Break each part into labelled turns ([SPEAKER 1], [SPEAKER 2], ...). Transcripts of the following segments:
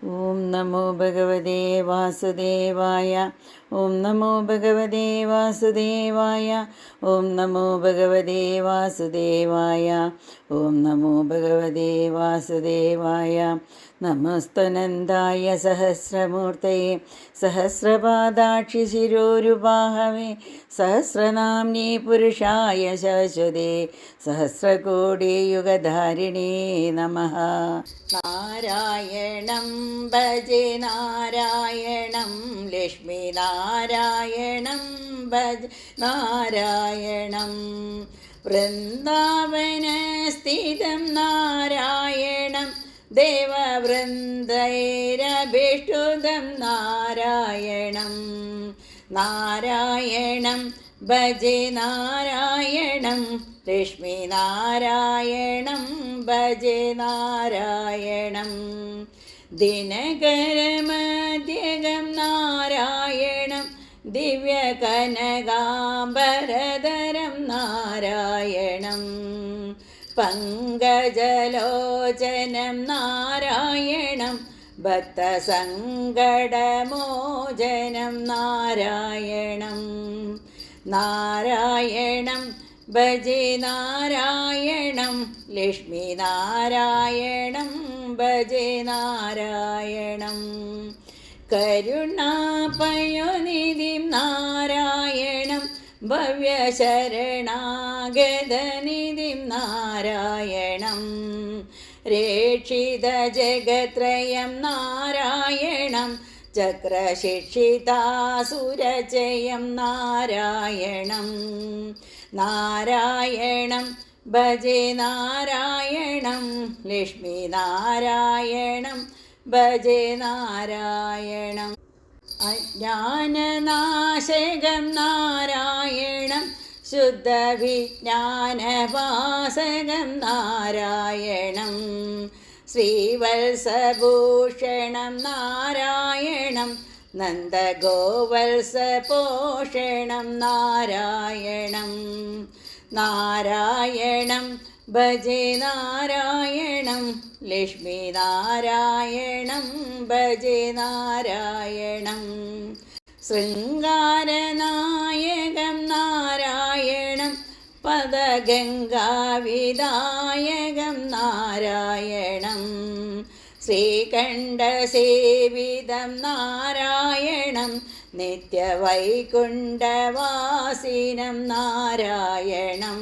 [SPEAKER 1] ഓം നമോ ഭഗവതേ വാസുദേവായ. ഓം നമോ ഭഗവതേ വാസുദേവായ. ഓം നമോ ഭഗവതേ വാസുദേവായ. ഓം നമോ ഭഗവതേ വാസുദേവായ. നമസ്തനന്ദായ സഹസ്രമൂർത്തയേ സഹസ്രപാദാക്ഷി ശിരോരുബാഹവേ സഹസ്രനാമ്നേ പുരുഷായ ശാശ്വതേ സഹസ്രകോടിയുഗധാരിണേ നമഃ. നാരായണം ഭജേ നാരായണം ലക്ഷ്മി നാരായണം ഭജ നാരായണം വൃന്ദാവനസ്ഥിതം നാരായണം ദേവവൃന്ദൈരഭിഷ്ടുതം നാരായണം നാരായണം ഭജേ നാരായണം ലക്ഷ്മി നാരായണം ഭജേ നാരായണം ദിനകരമധ്യകം നാരായണം ദിവ്യകനകാംബരധരം നാരായണം പങ്കജലോചനം നാരായണം ഭക്തസങ്കടമോചനം നാരായണം നാരായണം ഭജേ നാരായണം ലക്ഷ്മി നാരായണം ഭജേ നാരായണം കരുണാപയോനിധിം നാരായണം ഭവ്യശരണാഗതനിധിം നാരായണം രക്ഷിതജഗത്രയം നാരായണം ചക്രശിക്ഷിതാസുരജയം നാരായണം നാരായണം ഭജേ നാരായണം ലക്ഷ്മി നാരായണം ഭജേ നാരായണം അജ്ഞാനനാശകം നാരായണം ശുദ്ധവിജ്ഞാനവാസകം നാരായണം ശ്രീവത്സഭൂഷണം നാരായണം നന്ദഗോവത്സപോഷണം നാരായണം നാരായണം ഭജേ നാരായണം ലക്ഷ്മി നാരായണം ഭജേ നാരായണം ശൃംഗാരനായകം നാരായണം പദഗംഗാവിദായകം നാരായണം ശ്രീകണ്ഠസേവിതം നാരായണം നിത്യവൈകുണ്ഠവാസിനം നാരായണം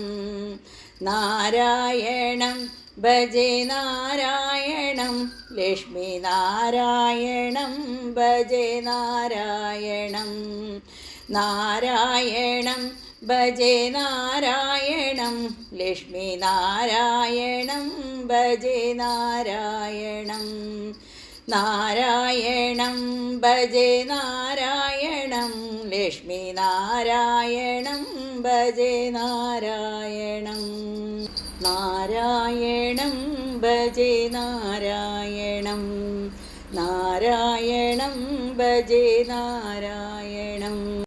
[SPEAKER 1] നാരായണം ഭജേ നാരായണം ലക്ഷ്മി നാരായണം ഭജേ നാരായണം നാരായണം ഭജേ നാരായണം ലക്ഷ്മി നാരായണം ഭജേ നാരായണം നാരായണം ഭജേ നാരായണം ലക്ഷ്മി നാരായണം ഭജേ നാരായണം നാരായണം ഭജേ നാരായണം നാരായണം ഭജേ നാരായണം.